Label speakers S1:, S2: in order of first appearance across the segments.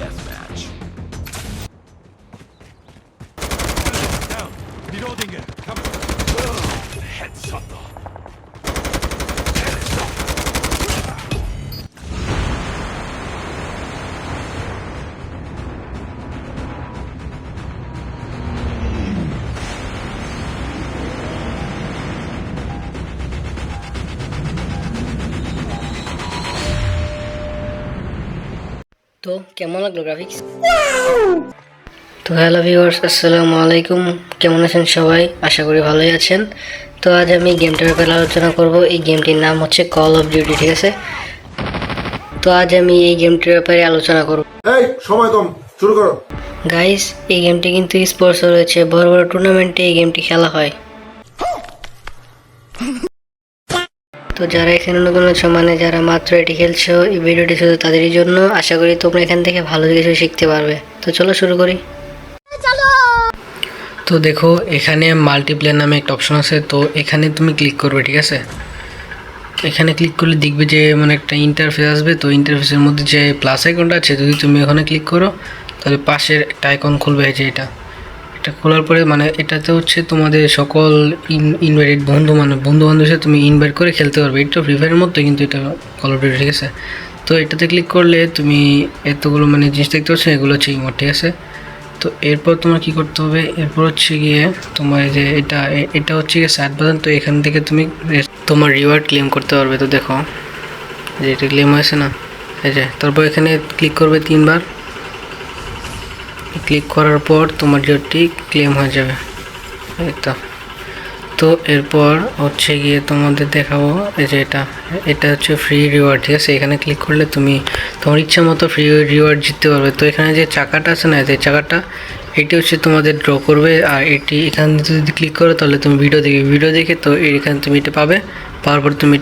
S1: deathmatch. Down. Reloading it. Come on. Headshot.
S2: তো কেমন লাগলো গ্রাফিক্স? তো হ্যালো ভিউয়ার্স, আসসালামু আলাইকুম। কেমন আছেন সবাই? আশা করি ভালোই আছেন। তো আজ আমি গেমটার ব্যাপারে আলোচনা করব। এই গেমটির নাম হচ্ছে কল অফ ডিউটি, ঠিক আছে? তো আজ আমি এই গেমটির ব্যাপারে আলোচনা করব।
S3: এই সময় কম, শুরু করো।
S2: গাইস, এই গেমটি কিন্তু স্পোর্টসও রয়েছে, বড় বড় টুর্নামেন্টে এই গেমটি খেলা হয়। তো যারা এখানে নতুন আছো, মানে যারা মাত্র এটি খেলছো, এই ভিডিওটি শুধু তাদেরই জন্য। আশা করি তোমরা এখান থেকে ভালো কিছু শিখতে পারবে। তো চলো শুরু করি। তো দেখো, এখানে মাল্টিপ্লেয়ার নামে একটা অপশন আছে। তো এখানে তুমি ক্লিক করবে, ঠিক আছে? এখানে ক্লিক করলে দেখবে যে মানে একটা ইন্টারফেস আসবে। তো ইন্টারফেসের মধ্যে যে প্লাস আইকনটা আছে, যদি তুমি ওখানে ক্লিক করো তাহলে পাশের একটা আইকন খুলবে, যে এটা খোলার পরে মানে এটাতে হচ্ছে তোমাদের সকল ইনভাইটেড বন্ধু, মানে বন্ধু বান্ধবের সাথে তুমি ইনভাইট করে খেলতে পারবে। এটা ফ্রি ফায়ারের মতো, কিন্তু এটা কল অফ ডিউটি, ঠিক আছে? তো এটাতে ক্লিক করলে তুমি এতগুলো মানে জিনিস দেখতে পাচ্ছ, এগুলো হচ্ছে ইমোট, ঠিক আছে? তো এরপর তোমার কি করতে হবে, এরপর হচ্ছে গিয়ে তোমার যে এটা হচ্ছে গিয়ে সাইড বাটন। তো এখান থেকে তুমি তোমার রিওয়ার্ড ক্লেম করতে পারবে। তো দেখো যে এটা ক্লেম হয়েছে না, এই যে। তারপর এখানে ক্লিক করবে 3 বার। ক্লিক করার পর তোমার রিওয়ার্ডটি ক্লেম হয়ে যাবে, এই তো। তো এরপর হচ্ছে গিয়ে তোমাদের দেখাবো, এই যে এটা হচ্ছে ফ্রি রিওয়ার্ড, ঠিক আছে? এখানে ক্লিক করলে তুমি তোমার ইচ্ছা মতো ফ্রি রিওয়ার্ড জিততে পারবে। তো এখানে যে চাকাটা আছে না, যে চাকাটা, এটি হচ্ছে তোমাদের ড্র করবে। আর এখানে যদি ক্লিক করো তাহলে তুমি ভিডিও দেখে তো এখানে তুমি এটা পাবে। পাওয়ার পর তুমি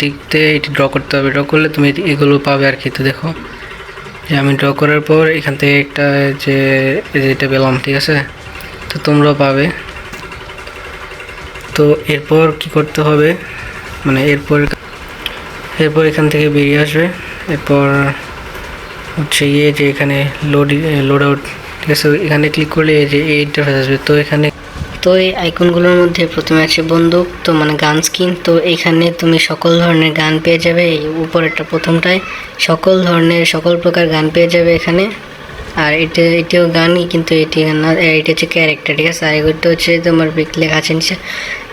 S2: এটি ড্র করতে হবে। ড্র করলে তুমি এগুলো পাবে আর কি। তো দেখো যে আমি ড্র করার পর এখান থেকে একটা যে এটা পেলাম, ঠিক আছে? তো তোমরাও পাবে। তো এরপর কি করতে হবে, মানে এরপর এখান থেকে বেরিয়ে আসবে। এরপর হচ্ছে গিয়ে যে এখানে লোড আউট, ঠিক আছে? এখানে ক্লিক করলে এই যে এই ইন্টারফেস আসবে। তো এখানে তো এই আইকনগুলোর মধ্যে প্রথমে আছে বন্দুক, তো মানে গান স্কিন। তো এখানে তুমি সকল ধরনের গান পেয়ে যাবে। এই উপরেরটা প্রথমটায় সকল প্রকার গান পেয়ে যাবে এখানে। আর এটিও গানই, কিন্তু এটি গান না, এটা হচ্ছে ক্যারেক্টার, ঠিক আছে? আর এগুলো হচ্ছে তোমার লেখা আছে নিচে।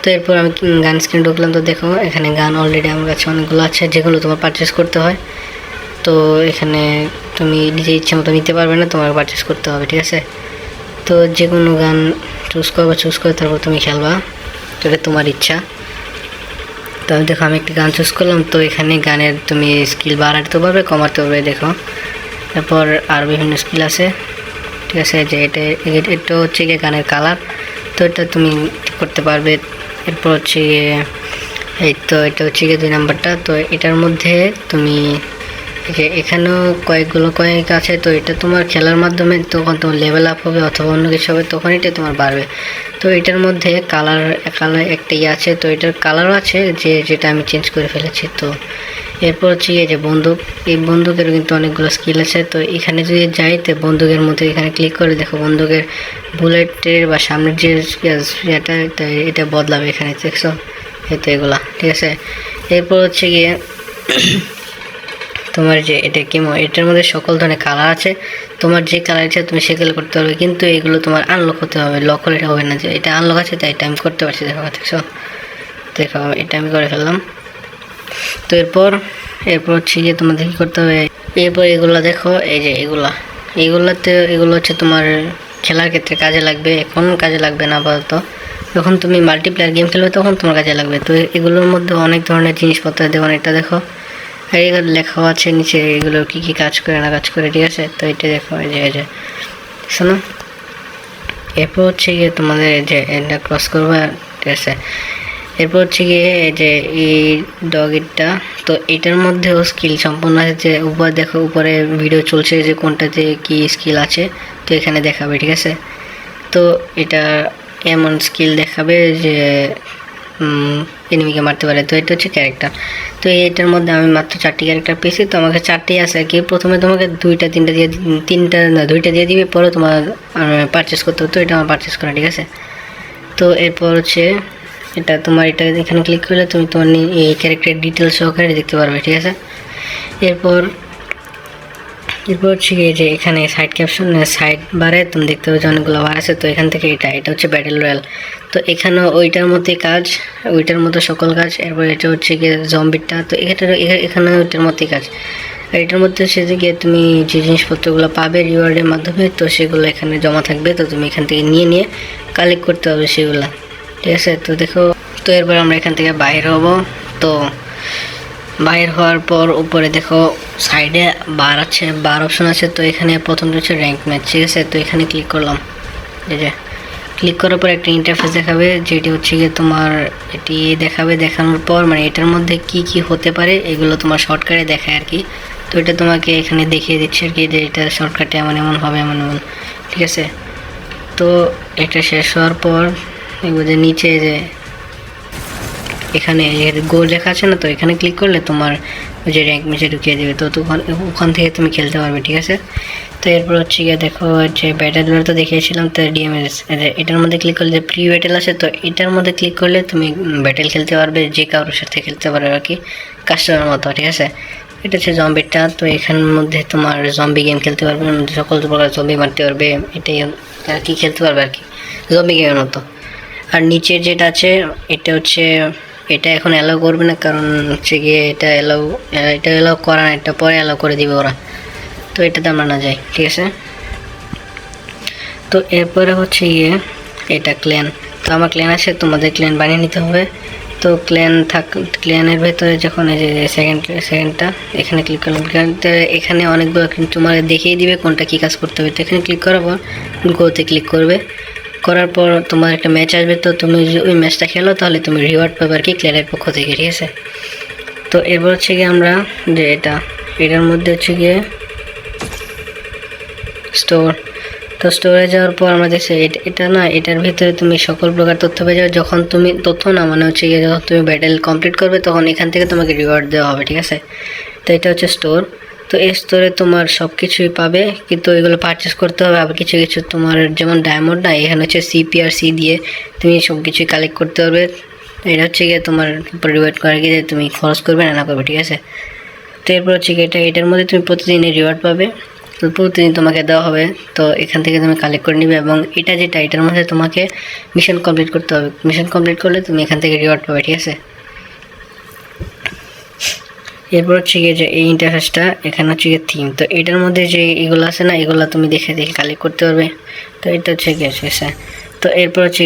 S2: তো এরপর আমি গান স্ক্রিন ঢুকলাম। তো দেখো এখানে গান অলরেডি আমার কাছে অনেকগুলো আছে, যেগুলো তোমার পারচেস করতে হয়। তো এখানে তুমি নিজে ইচ্ছে মতো নিতে পারবে না, তোমার পারচেস করতে হবে, ঠিক আছে? তো যে কোনো গান চুজ করে তারপর তুমি খেলবা। তো এটা তোমার ইচ্ছা। তো আমি দেখো, আমি একটি গান চুজ করলাম। তো এখানে গানের তুমি স্কিল বাড়াতে পারবে, কমাতে পারবে, দেখো। তারপর আর বিভিন্ন স্কিল আছে, ঠিক আছে? যে এটা হচ্ছে গিয়ে গানের কালার। তো এটা তুমি ঠিক করতে পারবে। এরপর হচ্ছে গিয়ে এই তো এটা হচ্ছে গিয়ে 2 নাম্বারটা। তো এটার মধ্যে তুমি যে এখানেও কয়েক আছে। তো এটা তোমার খেলার মাধ্যমে তখন তোমার লেভেল আপ হবে অথবা অন্য কিছু হবে, তখন এটা তোমার বাড়বে। তো এটার মধ্যে কালার একটা আছে। তো এটার কালারও আছে, যেটা আমি চেঞ্জ করে ফেলেছি। তো এরপর হচ্ছে এই যে বন্দুক, এই বন্দুকের কিন্তু অনেকগুলো স্কিল আছে। তো এখানে যদি যাই, তো বন্দুকের মধ্যে এখানে ক্লিক করে দেখো বন্দুকের বুলেটের বা সামনের যে এটা বদলাবে এখানে, দেখছো? এই তো এগুলা, ঠিক আছে? এরপর হচ্ছে গিয়ে তোমার যে এটা কেমো, এটার মধ্যে সকল ধরনের কালার আছে। তোমার যে কালার ইচ্ছা তুমি সে কালার করতে পারবে, কিন্তু এগুলো তোমার আনলক হতে হবে। লক হলে এটা হবে না। যে এটা আনলক আছে তাই এটা আমি করতে পারছি, দেখছো? এটা আমি করে ফেললাম। তো এরপর হচ্ছে গিয়ে তোমাদের কী করতে হবে, এরপর এগুলো দেখো, এই যে এগুলো হচ্ছে তোমার খেলার ক্ষেত্রে কাজে লাগবে। এখন কাজে লাগবে না আপাতত, যখন তুমি মাল্টিপ্লেয়ার গেম খেলবে তখন তোমার কাজে লাগবে। তো এগুলোর মধ্যে অনেক ধরনের জিনিসপত্র দেওয়া, এটা দেখো। আর এগুলো লেখাও আছে নিচে, এগুলো কী কাজ করে না কাজ করে, ঠিক আছে? তো এটা দেখো, এই যে শোনো। এরপর হচ্ছে গিয়ে তোমাদের যে এটা ক্রস করবে, ঠিক আছে? এরপর হচ্ছে গিয়ে এই যে এই ডগিটটা, তো এটার মধ্যেও স্কিল সম্পন্ন আছে। যে উপরে দেখো, উপরে ভিডিও চলছে যে কোনটাতে কি স্কিল আছে, তো এখানে দেখাবে, ঠিক আছে? তো এটা এমন স্কিল দেখাবে যে এনিমিকে মারতে পারে। তো এটা হচ্ছে ক্যারেক্টার। তো এইটার মধ্যে আমি মাত্র 4টি ক্যারেক্টার পেয়েছি, তো আমাকে 4টেই আছে আর কি। প্রথমে তোমাকে 2টা 3টা দিয়ে 3টা না 2টা দিয়ে দিবে, পরে তোমার পারচেস করতে হতো, এটা আমার পারচেস করা, ঠিক আছে। তো এরপর হচ্ছে এটা তোমার এটা এখানে ক্লিক করলে তুমি তোমার এই ক্যারেক্টারের ডিটেলস সহকারে দেখতে পারবে, ঠিক আছে। এরপর হচ্ছে এই যে এখানে সাইড ক্যাপশন সাইড বারে তুমি দেখতে পাচ্ছ অনেকগুলো বার আছে। তো এখান থেকে এটা হচ্ছে ব্যাটেল রয়্যাল। তো এখানে ওইটার মধ্যে কাজ, ওইটার মতো সকল কাজ। এরপর এটা হচ্ছে গিয়ে জম্বিটা, তো এখানে ওইটার মধ্যেই কাজ। আর এটার মধ্যে হচ্ছে যে গিয়ে তুমি যে জিনিসপত্রগুলো পাবে রিওয়ার্ডের মাধ্যমে, তো সেগুলো এখানে জমা থাকবে। তো তুমি এখান থেকে নিয়ে কালেক্ট করতে হবে সেগুলো, ঠিক আছে। তো দেখো, তো এরপর আমরা এখান থেকে বাইর হব। তো বাইর হওয়ার পর উপরে দেখো সাইডে বার আছে, বার অপশন আছে। তো এখানে প্রথমটা হচ্ছে র্যাঙ্ক ম্যাচ, ঠিক আছে। তো এখানে ক্লিক করলাম, এই যে ক্লিক করার পর একটা ইন্টারফেস দেখাবে, যেটি হচ্ছে গিয়ে তোমার এটি দেখাবে। দেখানোর পর মানে এটার মধ্যে কি কি হতে পারে এগুলো তোমার শর্টকাটে দেখায় আর কি। তো এটা তোমাকে এখানে দেখিয়ে দিচ্ছে আর কি, যে এটা শর্টকাটে এমন হবে, এমন, ঠিক আছে। তো এটা শেষ হওয়ার পর এগুলো যে নিচে যে এখানে গোল লেখা আছে না, তো এখানে ক্লিক করলে তোমার ওই যে র্যাঙ্ক ম্যাচে ঢুকিয়ে দেবে। তো ওখান থেকে তুমি খেলতে পারবে, ঠিক আছে। তো এরপর হচ্ছে গিয়ে দেখো যে ব্যাটেল তো দেখিয়েছিলাম, তো ডিএমএস এটার মধ্যে ক্লিক করলে যে প্রি ব্যাটেল আছে, তো এটার মধ্যে ক্লিক করলে তুমি ব্যাটেল খেলতে পারবে, যে কারোর সাথে খেলতে পারবে আর কি, কাস্টমার মতো, ঠিক আছে। এটা হচ্ছে জম্বিটা। তো এখানের মধ্যে তোমার জম্বি গেম খেলতে পারবে, সকল প্রকার জম্বি মারতে পারবে, এটাই আর কি খেলতে পারবে আর কি, জম্বি গেমের মতো। আর নিচের যেটা আছে এটা হচ্ছে এটা এখন অ্যালাউ করবে না, কারণ হচ্ছে গিয়ে এটা অ্যালাউ করা না, এটা পরে অ্যালাউ করে দিবে ওরা। তো এটাতে আমরা না যাই, ঠিক আছে। তো এরপরে হচ্ছে গিয়ে এটা ক্ল্যান। তো আমার ক্ল্যান আছে, তোমাদের ক্ল্যান বানিয়ে নিতে হবে। তো ক্ল্যানের ভেতরে যখন এই যে সেকেন্ডটা এখানে ক্লিক করলাম, এখানে অনেকগুলো তোমার দেখিয়ে দিবে কোনটা কী কাজ করতে হবে। তো এখানে ক্লিক করার পর গোতে ক্লিক করবে, করার পর তোমার একটা ম্যাচ আসবে। তো তুমি যদি ওই ম্যাচটা খেলো তাহলে তুমি রিওয়ার্ড পাবে আর কি ক্ল্যানের পক্ষ থেকে, ঠিক আছে। তো এরপর হচ্ছে গিয়ে আমরা যে এটার মধ্যে হচ্ছে গিয়ে স্টোর। তো স্টোরে যাওয়ার পর আমরা দেখছি এটা না, এটার ভিতরে তুমি সকল প্রকার তথ্য পেয়ে যাবে। যখন তুমি তথ্য না মানে হচ্ছে গিয়ে যখন তুমি ব্যাটেল কমপ্লিট করবে তখন এখান থেকে তোমাকে রিওয়ার্ড দেওয়া হবে, ঠিক আছে। তো এটা হচ্ছে স্টোর। তো এই স্টোরে তোমার সব কিছুই পাবে, কিন্তু এগুলো পারচেস করতে হবে। আবার কিছু কিছু তোমার যেমন ডায়মন্ড না, এখানে হচ্ছে সিপিআরসি দিয়ে তুমি সব কিছুই কালেক্ট করতে পারবে। এটা হচ্ছে গিয়ে তোমার রিওয়ার্ড করার গিয়ে তুমি খরচ করবে না করবে, ঠিক আছে। তো এরপর হচ্ছে গিয়ে এটার মধ্যে তুমি প্রতিদিনই রিওয়ার্ড পাবে, তো প্রতিদিন তোমাকে দেওয়া হবে। তো এখান থেকে তুমি কালেক্ট করে নিবে, এবং এটার মধ্যে তোমাকে মিশন কমপ্লিট করতে হবে। মিশন কমপ্লিট করলে তুমি এখান থেকে রিওয়ার্ড পাবে, ঠিক আছে। এরপর হচ্ছে গিয়ে যে এই ইন্টারফেসটা এখানে হচ্ছে গিয়ে থিম। তো এটার মধ্যে যে এগুলো আছে না, এগুলো তুমি দেখে কালেক্ট করতে পারবে। তো এটা হচ্ছে গিয়ে শেষ। তো এরপর হচ্ছে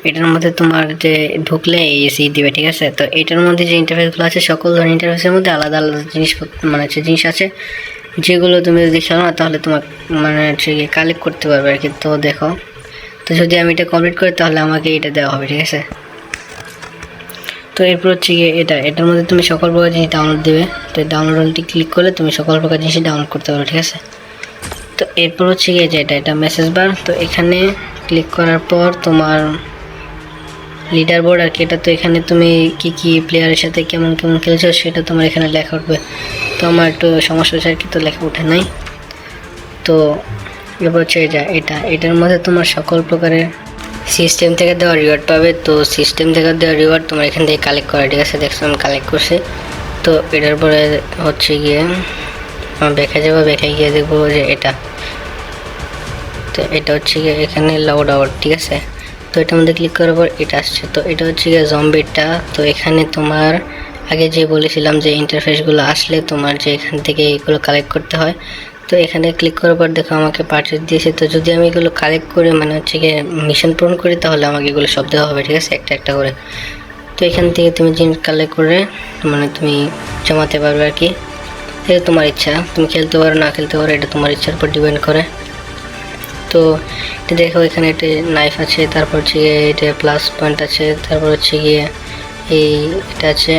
S2: এটার মধ্যে তোমার যে ঢুকলে এসি দিবে, ঠিক আছে। তো এটার মধ্যে যে ইন্টারফেসগুলো আছে সকল ধরনের ইন্টারফেসের মধ্যে আলাদা আলাদা মানে হচ্ছে জিনিস আছে, যেগুলো তুমি যদি খেলো না তাহলে তোমার মানে হচ্ছে গিয়ে কালেক্ট করতে পারবে আর কি। তো দেখো, তো যদি আমি এটা কমপ্লিট করি তাহলে আমাকে এটা দেওয়া হবে, ঠিক আছে। তো এরপর হচ্ছে গিয়ে এটার মধ্যে তুমি সকল প্রকার জিনিস ডাউনলোড দেবে। তো ডাউনলোডটি ক্লিক করলে তুমি সকল প্রকার জিনিস ডাউনলোড করতে পারো, ঠিক আছে। তো এরপর হচ্ছে গিয়ে যে এটা মেসেজ বার। তো এখানে ক্লিক করার পর তোমার লিডার বোর্ড আর কি, এটা তো এখানে তুমি কি প্লেয়ারের সাথে কেমন খেলছো সেটা তোমার এখানে লেখা উঠবে। তো আমার একটু সমস্যা হচ্ছে আর কি, তো লেখা উঠে নাই। তো এরপর হচ্ছে এটার মধ্যে তোমার সকল প্রকারের সিস্টেম থেকে দেওয়া রিওয়ার্ড পাবে। তো সিস্টেম থেকে দেওয়া রিওয়ার্ড তোমার এখান থেকে কালেক্ট করা, ঠিক আছে। দেখছো আমি কালেক্ট করছি। তো এটার পরে হচ্ছে গিয়ে আমার ব্যাকে যাবো, ব্যাকে গিয়ে দেখবো যে তো এটা হচ্ছে গিয়ে এখানে লাউড আউট, ঠিক আছে। তো এটার মধ্যে ক্লিক করার পর এটা আসছে। তো এটা হচ্ছে গিয়ে জম্বিটা। তো এখানে তোমার আগে যে বলেছিলাম যে ইন্টারফেসগুলো আসলে তোমার যে এখান থেকে এগুলো কালেক্ট করতে হয়। তো এখানে ক্লিক করার পর দেখো আমাকে পারচেজ দিয়েছে। তো যদি আমি এগুলো কালেক্ট করে মানে হচ্ছে গিয়ে মিশন পূরণ করি তাহলে আমাকে এগুলো সব দেওয়া হবে, ঠিক আছে, একটা একটা করে। তো এখান থেকে তুমি জিনিস কালেক্ট করে মানে তুমি জমাতে পারবে আর কি। এটা তোমার ইচ্ছা, তুমি খেলতে পারো না খেলতে পারো, এটা তোমার ইচ্ছার উপর ডিপেন্ড করে। তো এটা দেখো এখানে একটা নাইফ আছে, তারপর হচ্ছে গিয়ে এটা প্লাস পয়েন্ট আছে, তারপর হচ্ছে গিয়ে এটা আছে,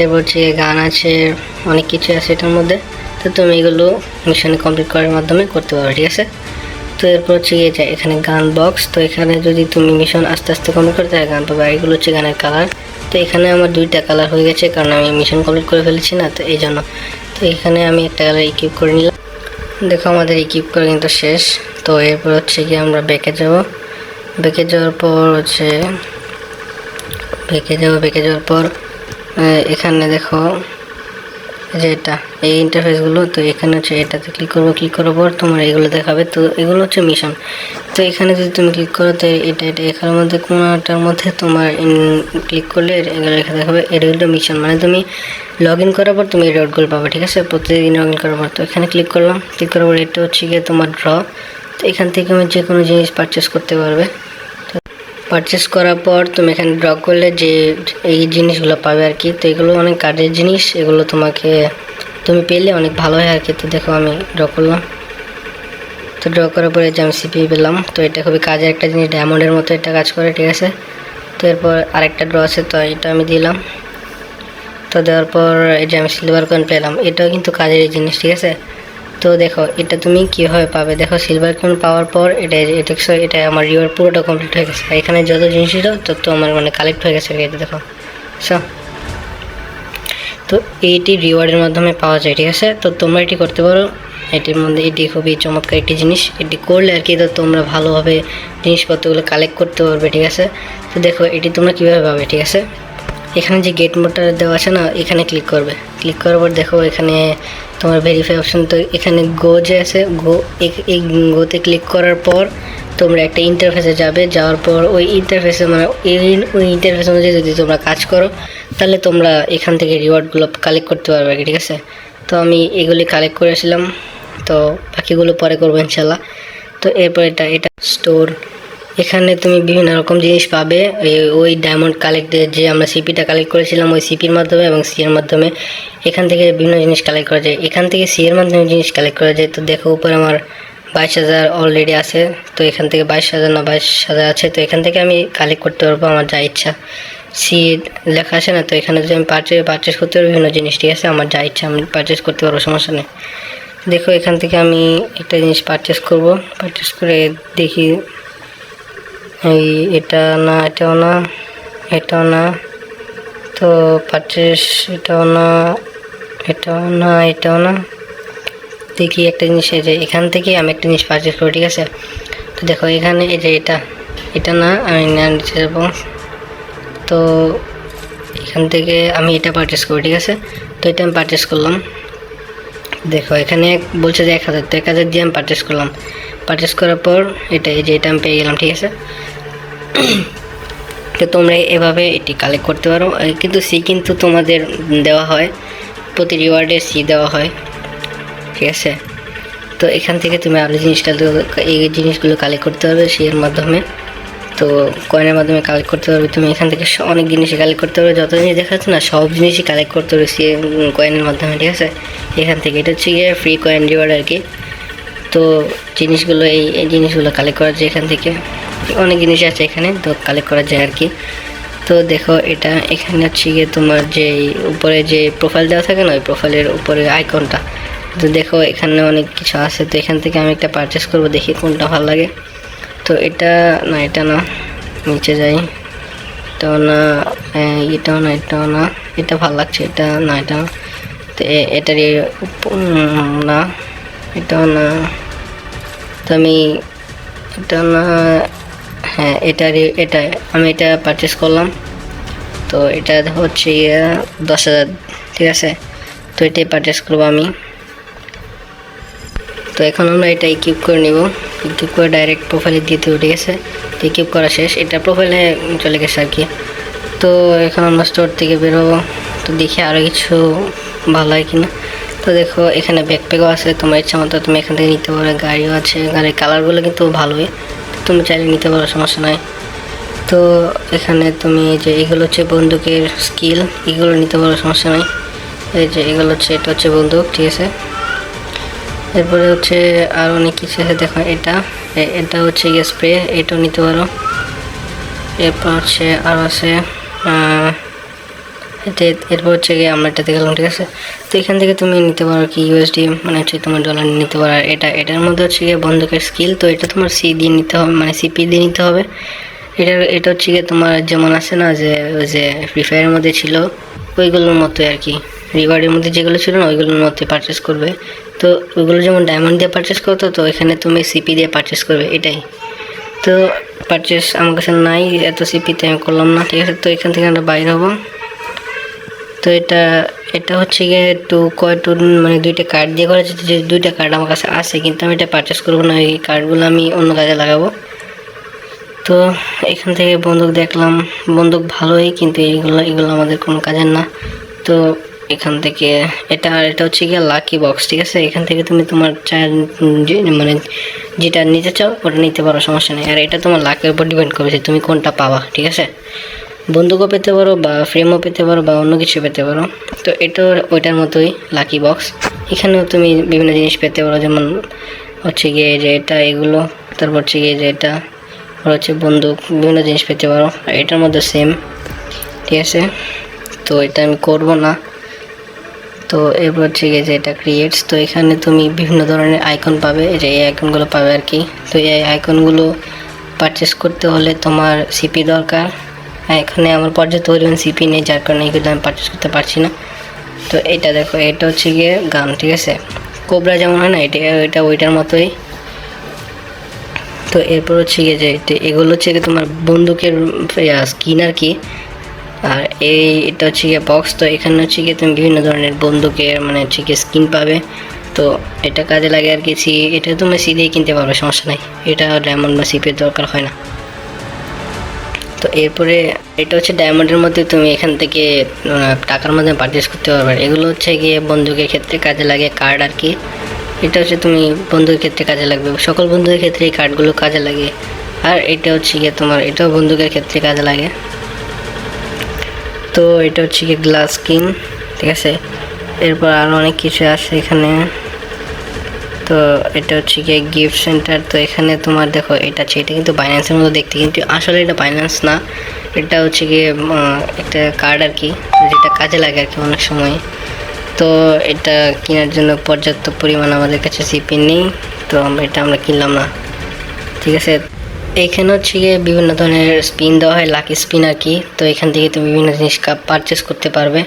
S2: এরপর হচ্ছে গান আছে, অনেক কিছু আছে এটার মধ্যে। তো তুমি এগুলো মিশন কমপ্লিট করার মাধ্যমে করতে পারো, ঠিক আছে। তো এরপর হচ্ছে গিয়ে যে এখানে গান বক্স, তো এখানে যদি তুমি মিশন আস্তে আস্তে কমপ্লিট করতে হয় গান পাবে। এগুলো হচ্ছে গানের কালার। তো এখানে আমার 2টা কালার হয়ে গেছে কারণ আমি মিশন কমপ্লিট করে ফেলেছি না, তো এই জন্য। তো এখানে আমি একটা কালার ইকুইপ করে নিলাম। দেখো আমাদের ইকুইপ করা কিন্তু শেষ। তো এরপর হচ্ছে গিয়ে আমরা ব্যাকে যাব। ব্যাকে যাওয়ার পর হচ্ছে ব্যাকে যাওয়ার পর এখানে দেখো যে এটা এই ইন্টারফেসগুলো, তো এখানে হচ্ছে এটাতে ক্লিক করবো। ক্লিক করার পর তোমার এগুলো দেখাবে। তো এগুলো হচ্ছে মিশন। তো এখানে যদি তুমি ক্লিক করো তো এটা এখানের মধ্যে কোনোটার মধ্যে তোমার ক্লিক করলে এগুলো লেখা দেখাবে। এটা মিশন, মানে তুমি লগ ইন করার পর তুমি এই রিওয়ার্ডগুলো পাবে, ঠিক আছে, প্রতিদিন লগ ইন করার পর। তো এখানে ক্লিক করলাম। ক্লিক করার পর এটা হচ্ছে গিয়ে তোমার ড্র। তো এখান থেকে তুমি যে কোনো জিনিস পারচেস করতে পারবে। পারচেস করার পর তুমি এখানে ড্র করলে যে এই জিনিসগুলো পাবে আর কি। তো এগুলো অনেক কাজের জিনিস, এগুলো তোমাকে তুমি পেলে অনেক ভালো হয় আর কি। তো দেখো আমি ড্র করলাম। তো ড্র করার পরে যে আমি সিপি পেলাম। তো এটা খুবই কাজের একটা জিনিস, ডায়মন্ডের মতো এটা কাজ করে, ঠিক আছে। তো এরপর আরেকটা ড্র আছে, তো এটা আমি দিলাম। তো দেওয়ার পর এই যে আমি সিলভার কয়েন পেলাম, এটাও কিন্তু কাজের জিনিস, ঠিক আছে। তো দেখো এটা তুমি কীভাবে পাবে। দেখো সিলভার কয়েন পাওয়ার পর এটা আমার রিওয়ার্ড পুরোটা কমপ্লিট হয়ে গেছে। এখানে যত জিনিস ছিল তত আমার মানে কালেক্ট হয়ে গেছে, এটা দেখো। তো এইটি রিওয়ার্ডের মাধ্যমে পাওয়া যায়, ঠিক আছে। তো তোমরা এটি করতে পারো। এটির মধ্যে এটি খুবই চমৎকার একটি জিনিস। এটি করলে আর কি তো তোমরা ভালোভাবে জিনিসপত্রগুলো কালেক্ট করতে পারবে, ঠিক আছে। তো দেখো এটি তোমরা কীভাবে পাবে, ঠিক আছে। এখানে যে গেট মোডটা দেওয়া আছে না, এখানে ক্লিক করবে। ক্লিক করার পর দেখো এখানে তোমার ভেরিফাই অপশন। তো এখানে গো যে আছে, এই গোতে ক্লিক করার পর তোমরা একটা ইন্টারফেসে যাবে। যাওয়ার পর ওই ইন্টারফেসে মানে ওই ইন্টারফেস অনুযায়ী যদি তোমরা কাজ করো তাহলে তোমরা এখান থেকে রিওয়ার্ডগুলো কালেক্ট করতে পারবে, ঠিক আছে। তো আমি এগুলি কালেক্ট করেছিলাম, তো বাকিগুলো পরে করবো ইনশাল্লাহ। তো এরপর এটা স্টোর। এখানে তুমি বিভিন্ন রকম জিনিস পাবে। ওই ডায়মন্ড কালেক্টে যে আমরা সিপিটা কালেক্ট করেছিলাম ওই সিপির মাধ্যমে এবং সি এর মাধ্যমে এখান থেকে বিভিন্ন জিনিস কালেক্ট করা যায়। এখান থেকে সি এর মাধ্যমে জিনিস কালেক্ট করা যায়। তো দেখো উপরে আমার 22,000 অলরেডি আছে। তো এখান থেকে 22,000 না 22,000 আছে। তো এখান থেকে আমি কালেক্ট করতে পারবো আমার যা ইচ্ছা। সি লেখা আছে না, তো এখানে যদি আমি পারচেস করতে পারবো বিভিন্ন জিনিস, ঠিক আছে। আমার যা ইচ্ছা আমি পারচেস করতে পারবো, সমস্যা নেই। দেখো এখান থেকে আমি একটা জিনিস পারচেস করব। পারচেস করে দেখি এই এটা না, এটাও না, এটাও না। তো পারচেস এটাও না, এটাও না, এটাও না। দেখি একটা জিনিস, এই যে এখান থেকে আমি একটা জিনিস পারচেস করবো, ঠিক আছে। তো দেখো এখানে এই যে এটা না, আমি নিচে যাবো। তো এখান থেকে আমি এটা পারচেস করবো, ঠিক আছে। তো এটা আমি পারচেস করলাম। দেখো এখানে বলছে যে 1,000, তো 1,000 দিয়ে আমি পারচেস করলাম। পারচেস করার পর এটা আমি পেয়ে গেলাম, ঠিক আছে। তো তোমরা এভাবে এটি কালেক্ট করতে পারো। কিন্তু সি কিন্তু তোমাদের দেওয়া হয়, প্রতি রিওয়ার্ডে সি দেওয়া হয়, ঠিক আছে। তো এখান থেকে তুমি আরও এই জিনিসগুলো কালেক্ট করতে পারবে সি এর মাধ্যমে। তো কয়েনের মাধ্যমে কালেক্ট করতে পারবে তুমি। এখান থেকে অনেক জিনিসই কালেক্ট করতে পারবে, যত জিনিস দেখা যাচ্ছে না সব জিনিসই কালেক্ট করতে পারবে সি কয়েনের মাধ্যমে, ঠিক আছে। এখান থেকে এটা হচ্ছে গিয়ে ফ্রি কয়েন রিওয়ার্ড আর কি। তো জিনিসগুলো এই জিনিসগুলো কালেক্ট করা যায় এখান থেকে। অনেক জিনিস আছে এখানে, তো কালেক্ট করা যায় আর কি। তো দেখো এখানে হচ্ছে গিয়ে তোমার যে উপরে যে প্রোফাইল দেওয়া থাকে না, ওই প্রোফাইলের উপরে আইকনটা। তো দেখো এখানে অনেক কিছু আছে। তো এখান থেকে আমি একটা পারচেস করব, দেখি কোনটা ভালো লাগে। তো এটা না, নিচে যাই। এটাও না, এটাও না, এটাও না। এটা ভালো লাগছে, এটা না, এটা তো এটারই না, এটাও না। তো আমি এটা না, হ্যাঁ এটা আমি এটা পারচেস করলাম। তো এটা হচ্ছে 10,000, ঠিক আছে। তো এটাই পারচেস করবো আমি। তো এখন আমরা এটা ইকুইপ করে নিব। ইকুইপ করে ডাইরেক্ট প্রোফাইলে দিয়ে দেবো, ঠিক আছে। তো ইকুইপ করা শেষ, এটা প্রোফাইলে চলে গেছে আর কি। তো এখন আমরা স্টোর থেকে বেরোবো। তো দেখি আরও কিছু ভালো হয় কিনা। তো দেখো এখানে ব্যাকপ্যাকও আছে, তোমার ইচ্ছা মতো তুমি এখান থেকে নিতে পারো। গাড়িও আছে, গাড়ির কালারগুলো কিন্তু ভালোই, তুমি চাইলে নিতে পারো, সমস্যা নাই। তো এখানে তুমি যে এগুলো হচ্ছে বন্দুকের স্কিল, এগুলো নিতে পারো, সমস্যা নাই। এই যে এগুলো হচ্ছে, এটা হচ্ছে বন্দুক, ঠিক আছে। এরপরে হচ্ছে আর অনেক কিছু আছে। দেখো এটা হচ্ছে গিয়ে স্প্রে, এটাও নিতে পারো। এরপর হচ্ছে আরও আছে এরপর হচ্ছে গিয়ে আমরা এটা দেখলাম, ঠিক আছে। তো এখান থেকে তুমি নিতে পারো কি ইউএসডি, মানে হচ্ছে তোমার ডলার নিতে পারো। আর এটার মধ্যে হচ্ছে গিয়ে বন্দুকের স্কিল, তো এটা তোমার সি দিয়ে নিতে হবে, মানে সিপি দিয়ে নিতে হবে। এটা হচ্ছে গিয়ে তোমার যেমন আছে না যে ওই যে ফ্রি ফায়ারের মধ্যে ছিল ওইগুলোর মতোই আর কি, রিওয়ার্ডের মধ্যে যেগুলো ছিল না ওইগুলোর মধ্যে পারচেস করবে। তো ওইগুলো যেমন ডায়মন্ড দিয়ে পারচেস করতো, তো এখানে তুমি সিপি দিয়ে পারচেস করবে এটাই। তো পারচেস আমার কাছে নাই, এত সিপিতে আমি করলাম না, ঠিক আছে। তো এখান থেকে আমরা বাইরে হবো। তো এটা হচ্ছে গিয়ে টু মানে দুইটা কার্ড দিয়ে করেছে, যে দুইটা কার্ড আমার কাছে আছে, কিন্তু আমি এটা পারচেস করবো না, এই কার্ডগুলো আমি অন্য কাজে লাগাবো। তো এখান থেকে বন্দুক দেখলাম, বন্দুক ভালোই, কিন্তু এগুলো আমাদের কোনো কাজের না। তো এখান থেকে এটা হচ্ছে গিয়ে লাকি বক্স, ঠিক আছে। এখান থেকে তুমি তোমার মানে যেটা নিতে চাও ওটা নিতে পারো, সমস্যা নেই। আর এটা তোমার লাকের উপর ডিপেন্ড করবে যে তুমি কোনটা পাবা, ঠিক আছে। বন্দুকও পেতে পারো বা ফ্রেমও পেতে পারো বা অন্য কিছু পেতে পারো। তো এটা ওইটার মতোই লাকি বক্স, এখানেও তুমি বিভিন্ন জিনিস পেতে পারো, যেমন হচ্ছে গিয়ে যে এটা এগুলো, তারপর হচ্ছে গিয়ে যে এটা হচ্ছে বন্দুক, বিভিন্ন জিনিস পেতে পারো। আর এটার মধ্যে সেম, ঠিক আছে। তো এটা আমি করব না। তো এরপর হচ্ছে গিয়ে যে এটা ক্রিয়েটস, তো এখানে তুমি বিভিন্ন ধরনের আইকন পাবে, যে এই আইকনগুলো পাবে আর কি। তো এই আইকনগুলো পারচেস করতে হলে তোমার সিপি দরকার। এখানে আমার পর্যাপ্ত পরিমাণ সিপি নেই, যার কারণে এগুলো আমি পারচেস করতে পারছি না। তো এটা দেখো, এটা হচ্ছে গিয়ে গান, ঠিক আছে। কোবরা যেমন হয় না, এটা ওইটার মতোই। তো এরপর হচ্ছে গিয়ে যে এগুলো হচ্ছে গিয়ে তোমার বন্দুকের স্কিন আর কি। আর এটা হচ্ছে গিয়ে বক্স, তো এখানে হচ্ছে গিয়ে তুমি বিভিন্ন ধরনের বন্দুকের মানে হচ্ছে গিয়ে স্কিন পাবে। তো এটা কাজে লাগে আর কি। এটা তুমি সিধেই কিনতে পারবে, সমস্যা নাই, এটা ডায়মন্ড বা সিপির দরকার হয় না। তো এরপরে এটা হচ্ছে ডায়মন্ডের মধ্যে তুমি এখান থেকে টাকার মাধ্যমে পারচেস করতে পারবে। এগুলো হচ্ছে গিয়ে বন্দুকের ক্ষেত্রে কাজে লাগে কার্ড আর কি। এটা হচ্ছে তুমি বন্দুকের ক্ষেত্রে কাজে লাগবে, সকল বন্দুকের ক্ষেত্রে এই কার্ডগুলো কাজে লাগে। আর এটা হচ্ছে গিয়ে তোমার এটাও বন্দুকের ক্ষেত্রে কাজে লাগে। তো এটা হচ্ছে গিয়ে গ্লাস কিং, ঠিক আছে। এরপর আরও অনেক কিছু আছে এখানে। তো এটা হচ্ছে গিয়ে গিফট সেন্টার, তো এখানে তোমার দেখো এটা কিন্তু বাইন্যান্সের মতো দেখতে, কিন্তু আসলে এটা বাইন্যান্স না, এটা হচ্ছে গিয়ে একটা কার্ড আর কি, যেটা কাজে লাগে আর কি অনেক সময়। তো এটা কেনার জন্য পর্যাপ্ত পরিমাণ আমাদের কাছে সিপি নেই, তো আমরা কিনলাম না, ঠিক আছে। এইখানে হচ্ছে গিয়ে বিভিন্ন ধরনের স্পিন দেওয়া হয়, লাকি স্পিন আর কি। তো এখান থেকে তুমি বিভিন্ন জিনিস পারচেস করতে পারবে।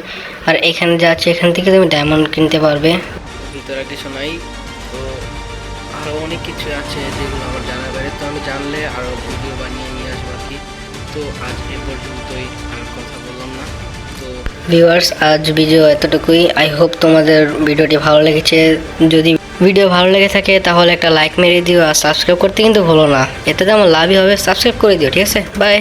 S2: আর এখানে যা আছে এখান থেকে তুমি ডায়মন্ড কিনতে পারবে। ভিতরে কিছু নাই, তো আরও অনেক কিছু আছে যেগুলো আমার জানার বাইরে, তো আমি জানলে আরও ভিডিও বানিয়ে নিয়ে আসবো আর কি। তো আজ এ পর্যন্তই, আর কথা বললাম না। তো ভিউয়ার্স, আজ ভিডিও এতটুকুই। আই হোপ তোমাদের ভিডিওটি ভালো লেগেছে। যদি ভিডিও ভালো লেগে থাকে তাহলে একটা লাইক মেরে দিও, আর সাবস্ক্রাইব করতে কিন্তু ভুলো না, এতে তো আমার লাভই হবে। সাবস্ক্রাইব করে দিও, ঠিক আছে। বাই।